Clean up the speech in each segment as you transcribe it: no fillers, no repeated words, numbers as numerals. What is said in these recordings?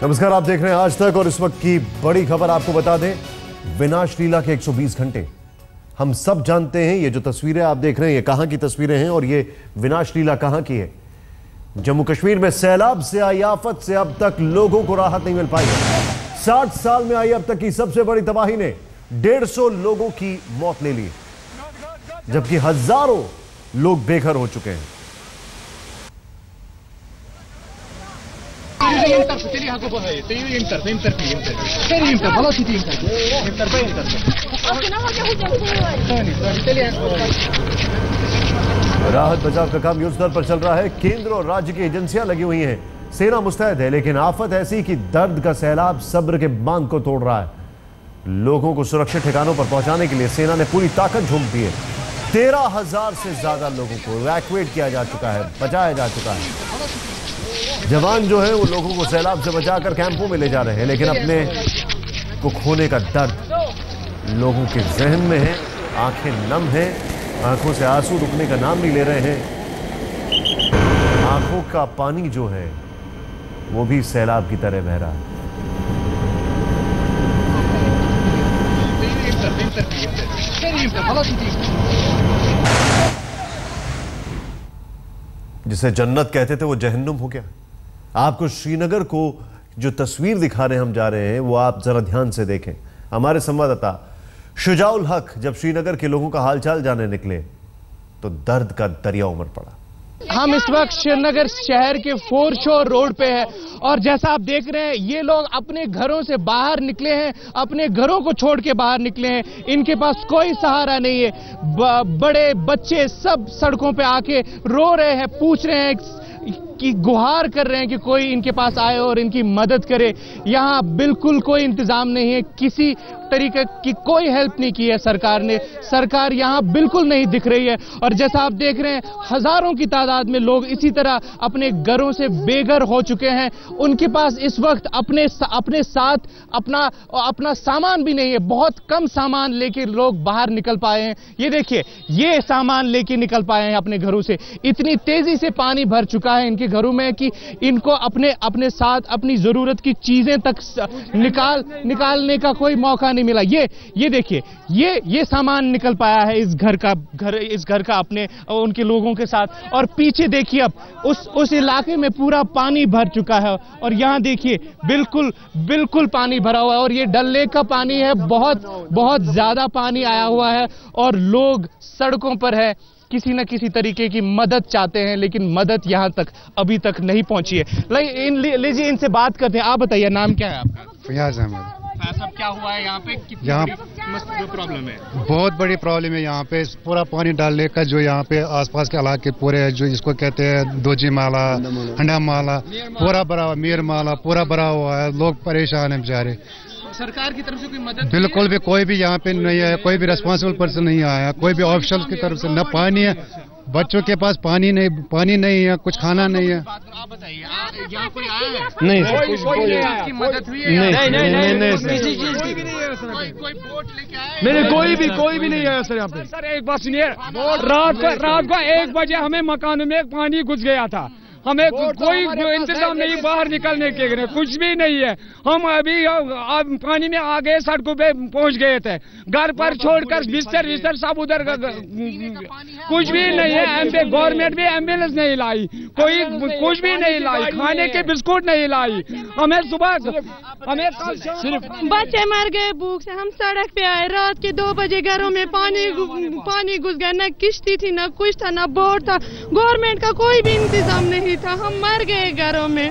नमस्कार, आप देख रहे हैं आज तक और इस वक्त की बड़ी खबर आपको बता दें, विनाश लीला के 120 घंटे। हम सब जानते हैं ये जो तस्वीरें आप देख रहे हैं ये कहां की तस्वीरें हैं और ये विनाश लीला कहां की है। जम्मू कश्मीर में सैलाब से आई आफत से अब तक लोगों को राहत नहीं मिल पाई है। 60 साल में आई अब तक की सबसे बड़ी तबाही ने 150 लोगों की मौत ले ली, जबकि हजारों लोग बेघर हो चुके हैं। राहत बचाव का काम युद्धस्तर पर चल रहा है। केंद्र और राज्य की एजेंसियां लगी हुई हैं, सेना मुस्तैद है, लेकिन आफत ऐसी कि दर्द का सैलाब सब्र के बांध को तोड़ रहा है। लोगों को सुरक्षित ठिकानों पर पहुंचाने के लिए सेना ने पूरी ताकत झोंक दी है। 13,000 से ज्यादा लोगों को इवैक्यूएट किया जा चुका है, बचाया जा चुका है। जवान जो है वो लोगों को सैलाब से बचाकर कैंपों में ले जा रहे हैं, लेकिन अपने को खोने का दर्द लोगों के जहन में है। आंखें नम हैं, आंखों से आंसू रुकने का नाम नहीं ले रहे हैं। आंखों का पानी जो है वो भी सैलाब की तरह बह रहा है। जिसे जन्नत कहते थे वो जहन्नुम हो गया। आपको श्रीनगर को जो तस्वीर दिखाने हम जा रहे हैं वो आप जरा ध्यान से देखें। हमारे संवाददाता शुजाउल हक जब श्रीनगर के लोगों का हालचाल जानने निकले तो दर्द का दरिया उमड़ पड़ा। हम इस वक्त श्रीनगर शहर के फोरशोर रोड पे हैं और जैसा आप देख रहे हैं ये लोग अपने घरों से बाहर निकले हैं, अपने घरों को छोड़ के बाहर निकले हैं। इनके पास कोई सहारा नहीं है। बड़े बच्चे सब सड़कों पे आके रो रहे हैं, पूछ रहे हैं कि गुहार कर रहे हैं कि कोई इनके पास आए और इनकी मदद करे। यहाँ बिल्कुल कोई इंतजाम नहीं है, किसी तरीके की कोई हेल्प नहीं की है सरकार ने। सरकार यहाँ बिल्कुल नहीं दिख रही है और जैसा आप देख रहे हैं हजारों की तादाद में लोग इसी तरह अपने घरों से बेघर हो चुके हैं। उनके पास इस वक्त अपने साथ अपना सामान भी नहीं है। बहुत कम सामान लेके लोग बाहर निकल पाए हैं। ये देखिए, ये सामान लेके निकल पाए हैं अपने घरों से। इतनी तेजी से पानी भर चुका है इनके घरों में कि इनको अपने साथ अपनी जरूरत की चीजें तक निकालने का कोई मौका नहीं मिला। ये देखिए, ये सामान निकल पाया है इस घर का अपने उनके लोगों के साथ। और पीछे देखिए अब उस इलाके में पूरा पानी भर चुका है और यहाँ देखिए बिल्कुल पानी भरा हुआ है और ये डल लेक का पानी है। बहुत ज्यादा पानी आया हुआ है और लोग सड़कों पर है, किसी न किसी तरीके की मदद चाहते हैं, लेकिन मदद यहां तक अभी तक नहीं पहुंची है। लीजिए इनसे बात करते हैं। आप बताइए, नाम क्या है आपका? फयाज अहमद। साहब, क्या हुआ है यहाँ पे? कितनी प्रॉब्लम है? बहुत बड़ी प्रॉब्लम है यहाँ पे। पूरा पानी डालने का जो यहाँ पे आसपास के इलाके पूरे जो इसको कहते हैं दोजी माला, हंडा माला, पूरा भरा, मीर माला पूरा भरा हुआ है। लोग परेशान हैं बेचारे। सरकार की तरफ से कोई मदद? बिल्कुल भी कोई भी यहाँ पे नहीं आया, कोई भी रेस्पॉन्सिबल पर्सन नहीं आया, कोई भी ऑफिशियल की तरफ से। न पानी है, बच्चों के पास पानी नहीं है, कुछ खाना नहीं है। आप बताइए, यहाँ कोई आया है? नहीं, कोई मदद हुई है? नहीं, किसी चीज की कोई बोट लेके आया? नहीं, कोई भी नहीं आया सर यहाँ पे। सर एक बात सुनिए, रात को 1 बजे हमें मकान में पानी घुस गया था। हमें कोई इंतजाम नहीं बाहर निकलने के लिए, कुछ भी नहीं है। हम अभी पानी में आ गए, सड़कों पे पहुंच गए थे। घर पर छोड़कर बिस्तर सब उधर, कुछ भी नहीं है। गवर्नमेंट भी एम्बुलेंस नहीं लाई, कोई कुछ भी नहीं लाई, खाने के बिस्कुट नहीं लाई। हमें सिर्फ बच्चे मर गए भूख से। हम सड़क पे आए, रात के 2 बजे घरों में पानी घुस गया। न किश्ती थी, न कुछ था, न बोट था। गवर्नमेंट का कोई भी इंतजाम नहीं था। हम मर गए घरों में।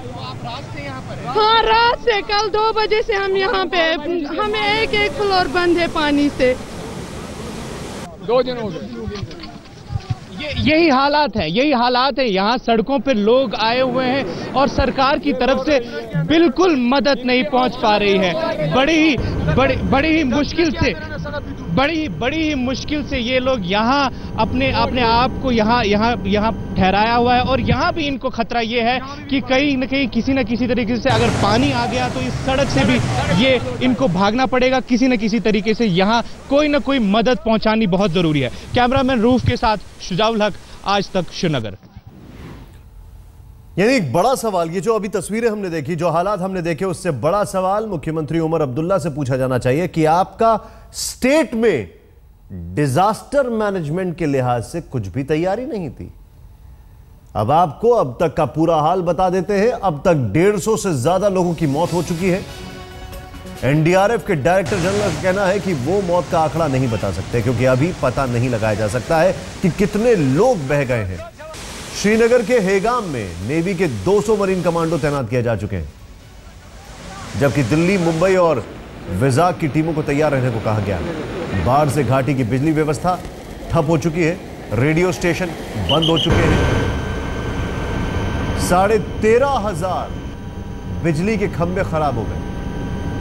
हाँ, रात से कल 2 बजे से हम यहाँ पे, हमें एक फ्लोर बंद है पानी से। 2 दिन हो गए। यही हालात है। यहाँ सड़कों पे लोग आए हुए हैं और सरकार की तरफ से बिल्कुल मदद नहीं पहुंच पा रही है। बड़ी ही मुश्किल से ये लोग यहाँ अपने आप को यहाँ ठहराया हुआ है और यहाँ भी इनको खतरा ये है कि कहीं न कहीं किसी न किसी तरीके से अगर पानी आ गया तो इस सड़क से भी ये इनको भागना पड़ेगा। किसी न किसी तरीके से यहाँ कोई न कोई मदद पहुंचानी बहुत जरूरी है। कैमरामैन रूफ के साथ शुजाउल हक, आज तक श्रीनगर। यानी एक बड़ा सवाल, ये जो अभी तस्वीरें हमने देखी, जो हालात हमने देखे, उससे बड़ा सवाल मुख्यमंत्री उमर अब्दुल्ला से पूछा जाना चाहिए कि आपका स्टेट में डिजास्टर मैनेजमेंट के लिहाज से कुछ भी तैयारी नहीं थी। अब आपको अब तक का पूरा हाल बता देते हैं। अब तक 150 से ज्यादा लोगों की मौत हो चुकी है। एनडीआरएफ के डायरेक्टर जनरल का कहना है कि वो मौत का आंकड़ा नहीं बता सकते क्योंकि अभी पता नहीं लगाया जा सकता है कि कितने लोग बह गए हैं। श्रीनगर के हेगाम में नेवी के 200 मरीन कमांडो तैनात किए जा चुके हैं, जबकि दिल्ली, मुंबई और विजाग की टीमों को तैयार रहने को कहा गया है। बाढ़ से घाटी की बिजली व्यवस्था ठप हो चुकी है, रेडियो स्टेशन बंद हो चुके हैं, 13,500 बिजली के खंभे खराब हो गए,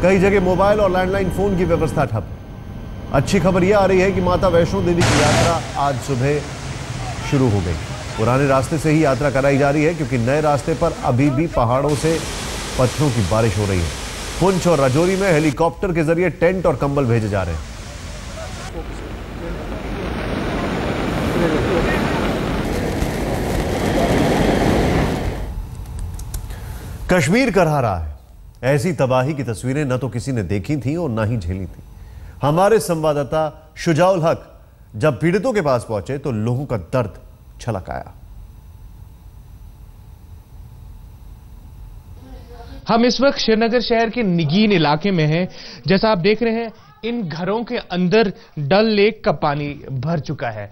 कई जगह मोबाइल और लैंडलाइन फोन की व्यवस्था ठप। अच्छी खबर यह आ रही है कि माता वैष्णो देवी की यात्रा आज सुबह शुरू हो गई। पुराने रास्ते से ही यात्रा कराई जा रही है क्योंकि नए रास्ते पर अभी भी पहाड़ों से पत्थरों की बारिश हो रही है। पुंछ और राजौरी में हेलीकॉप्टर के जरिए टेंट और कंबल भेजे जा रहे हैं। कश्मीर करहा रहा है। ऐसी तबाही की तस्वीरें न तो किसी ने देखी थी और न ही झेली थी। हमारे संवाददाता शुजाउल हक जब पीड़ितों के पास पहुंचे तो लोगों का दर्द छलक आया। हम इस वक्त श्रीनगर शहर के निगीन इलाके में हैं। जैसा आप देख रहे हैं, इन घरों के अंदर डल लेक का पानी भर चुका है।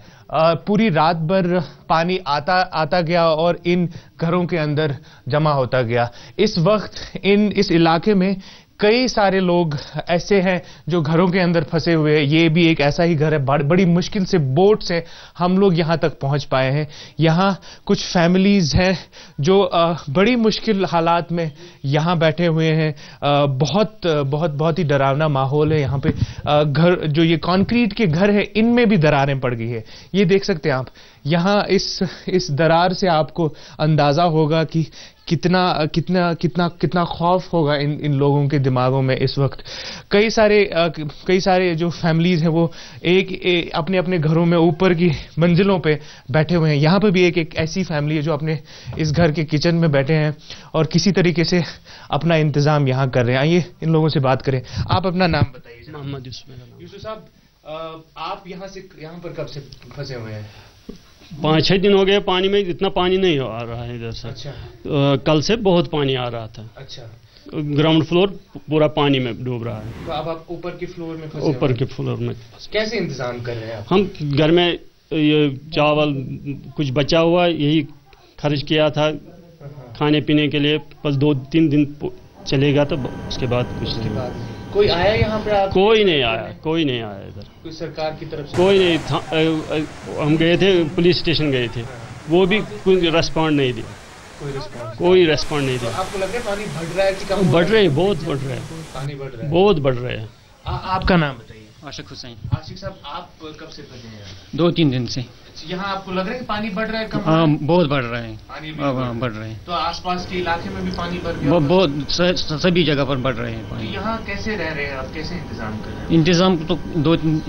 पूरी रात भर पानी आता गया और इन घरों के अंदर जमा होता गया। इस वक्त इस इलाके में कई सारे लोग ऐसे हैं जो घरों के अंदर फंसे हुए हैं। ये भी एक ऐसा ही घर है। बड़ी मुश्किल से बोट से हम लोग यहां तक पहुंच पाए हैं। यहां कुछ फैमिलीज हैं जो बड़ी मुश्किल हालात में यहां बैठे हुए हैं। बहुत ही डरावना माहौल है यहां पे। घर जो ये कंक्रीट के घर है, इनमें भी दरारें पड़ गई है। ये देख सकते हैं आप यहां इस दरार से आपको अंदाजा होगा कि कितना खौफ होगा इन लोगों के दिमागों में इस वक्त। कई सारे जो फैमिलीज हैं वो अपने अपने घरों में ऊपर की मंजिलों पे बैठे हुए हैं। यहाँ पे भी एक ऐसी फैमिली है जो अपने इस घर के किचन में बैठे हैं और किसी तरीके से अपना इंतजाम यहाँ कर रहे हैं। आइए इन लोगों से बात करें। आप अपना नाम बताइए। मोहम्मद यूसुफ साहब, आप यहाँ पर कब से फंसे हुए हैं? 5-6 दिन हो गए। पानी में इतना पानी नहीं आ रहा है इधर से। अच्छा। कल से बहुत पानी आ रहा था। अच्छा। ग्राउंड फ्लोर पूरा पानी में डूब रहा है। तो अब आप ऊपर की फ्लोर में फंसे? ऊपर के फ्लोर में। कैसे इंतजाम कर रहे हैं आप? हम घर में ये चावल कुछ बचा हुआ यही खर्च किया था खाने पीने के लिए। बस 2-3 दिन चलेगा तो उसके बाद कुछ नहीं। कोई आया यहाँ पे? कोई नहीं आया इधर। कोई सरकार की तरफ से कोई नहीं था। हम गए थे, पुलिस स्टेशन गए थे, वो भी कोई रेस्पॉन्ड नहीं दिया। कोई रेस्पॉन्ड नहीं दिया। तो आपको लग रहा है पानी बढ़ रहा है कि कम? बढ़ रहे हैं, बहुत बढ़ रहे हैं। पानी बढ़ रहा है, बहुत बढ़ रहे हैं। आपका नाम बताइए। आशिक हुसैन। आशिक साहब, आप कब से फंसे हैं? 2-3 दिन से। यहाँ आपको लग रहा है कि पानी बढ़ रहा है कम? हाँ, बहुत बढ़ रहा है। पानी बढ़ रहे हैं। तो आसपास के इलाके में भी पानी बढ़ गया? बहुत सभी जगह पर बढ़ रहे हैं पानी। यहाँ कैसे रह रहे हैं आप? कैसे इंतजाम कर रहे हैं? इंतजाम तो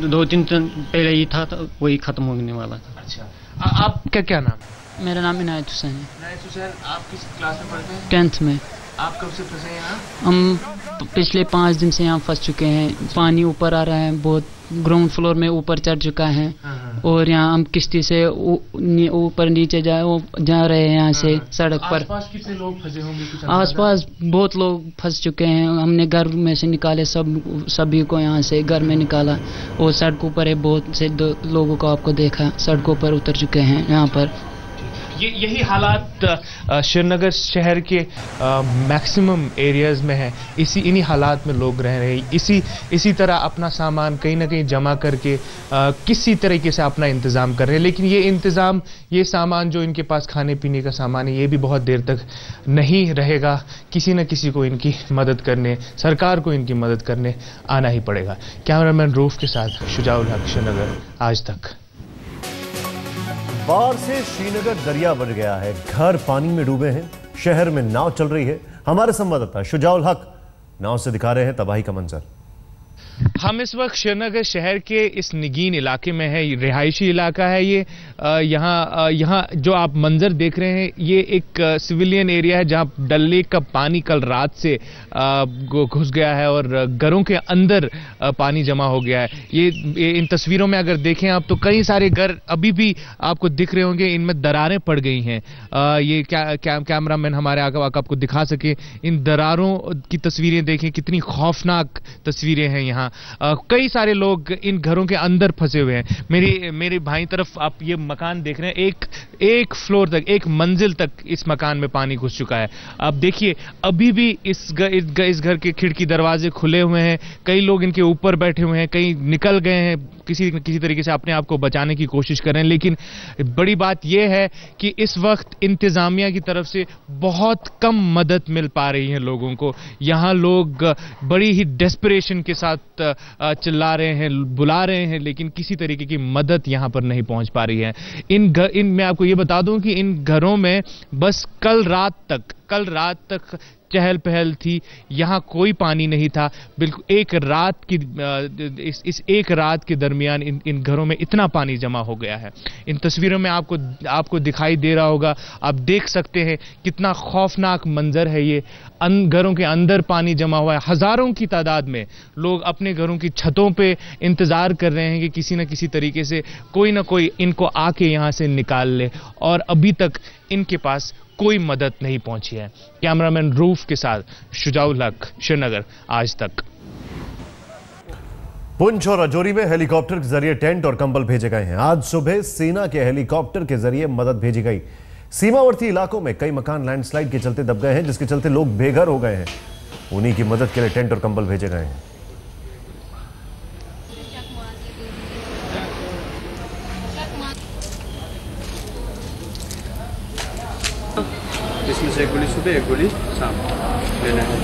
2-3 दिन पहले ही था, तो वही खत्म होने वाला था। अच्छा। आपका क्या नाम? मेरा नाम इनायत हुसैन है। इनायत हुसैन, आप किस क्लास में पढ़ते हैं? 10th में। आप कब से फंसे हैं यहाँ? हम पिछले 5 दिन से यहाँ फंस चुके हैं। पानी ऊपर आ रहा है, बहुत ग्राउंड फ्लोर में ऊपर चढ़ चुका है। और यहाँ हम किश्ती से ऊपर नीचे जा रहे हैं यहाँ से सड़क पर। आसपास कितने लोग फंसे होंगे? आसपास बहुत लोग फंस चुके हैं। हमने घर में से निकाले, सभी को यहाँ से घर में निकाला। और सड़कों पर है, बहुत से लोगों को आपको देखा सड़कों पर उतर चुके हैं यहाँ पर। यही हालात श्रीनगर शहर के मैक्सिमम एरियाज में है। इन्हीं हालात में लोग रह रहे हैं। इसी तरह अपना सामान कहीं ना कहीं जमा करके किसी तरीके से अपना इंतज़ाम कर रहे हैं। लेकिन ये सामान जो इनके पास खाने पीने का सामान है, ये भी बहुत देर तक नहीं रहेगा। किसी न किसी को इनकी मदद करने, सरकार को इनकी मदद करने आना ही पड़ेगा। कैमरामैन रूफ के साथ शुजाउल हक, श्रीनगर आज तक। बाढ़ से श्रीनगर दरिया बन गया है, घर पानी में डूबे हैं, शहर में नाव चल रही है। हमारे संवाददाता शुजाउल हक नाव से दिखा रहे हैं तबाही का मंजर। हम इस वक्त श्रीनगर शहर के इस निगीन इलाके में है, रिहायशी इलाका है ये। यहाँ जो आप मंजर देख रहे हैं ये एक सिविलियन एरिया है जहाँ डल लेक का पानी कल रात से घुस गया है और घरों के अंदर पानी जमा हो गया है। ये इन तस्वीरों में अगर देखें आप तो कई सारे घर अभी भी आपको दिख रहे होंगे, इनमें दरारें पड़ गई हैं। ये कैमरामैन हमारे आपको दिखा सके इन दरारों की तस्वीरें देखें, कितनी खौफनाक तस्वीरें हैं। यहाँ कई सारे लोग इन घरों के अंदर फंसे हुए हैं। मेरे बाईं तरफ आप ये मकान देख रहे हैं, एक फ्लोर तक, एक मंजिल तक इस मकान में पानी घुस चुका है। आप देखिए अभी भी इस घर के खिड़की दरवाजे खुले हुए हैं, कई लोग इनके ऊपर बैठे हुए हैं, कई निकल गए हैं, किसी तरीके से अपने आप को बचाने की कोशिश कर रहे हैं। लेकिन बड़ी बात यह है कि इस वक्त इंतजामिया की तरफ से बहुत कम मदद मिल पा रही है लोगों को। यहाँ लोग बड़ी ही डेस्परेशन के साथ चिल्ला रहे हैं, बुला रहे हैं, लेकिन किसी तरीके की मदद यहाँ पर नहीं पहुंच पा रही है। मैं आपको ये बता दूं कि इन घरों में बस कल रात तक चहल पहल थी, यहाँ कोई पानी नहीं था। बिल्कुल एक रात के दरमियान इन घरों में इतना पानी जमा हो गया है। इन तस्वीरों में आपको दिखाई दे रहा होगा, आप देख सकते हैं कितना खौफनाक मंजर है ये। घरों के अंदर पानी जमा हुआ है, हजारों की तादाद में लोग अपने घरों की छतों पे इंतजार कर रहे हैं कि किसी न किसी तरीके से कोई ना कोई इनको आके यहाँ से निकाल ले, और अभी तक इनके पास कोई मदद नहीं पहुंची है। कैमरामैन रूफ के साथ शुजाउल हक, श्रीनगर, आज तक। पुंछ और राजौरी में हेलीकॉप्टर के जरिए टेंट और कंबल भेजे गए हैं। आज सुबह सेना के हेलीकॉप्टर के जरिए मदद भेजी गई। सीमावर्ती इलाकों में कई मकान लैंडस्लाइड के चलते दब गए हैं, जिसके चलते लोग बेघर हो गए हैं। उन्हीं की मदद के लिए टेंट और कंबल भेजे गए हैं। इसमें से एक गोली सुबह, एक गोली शाम लेना है।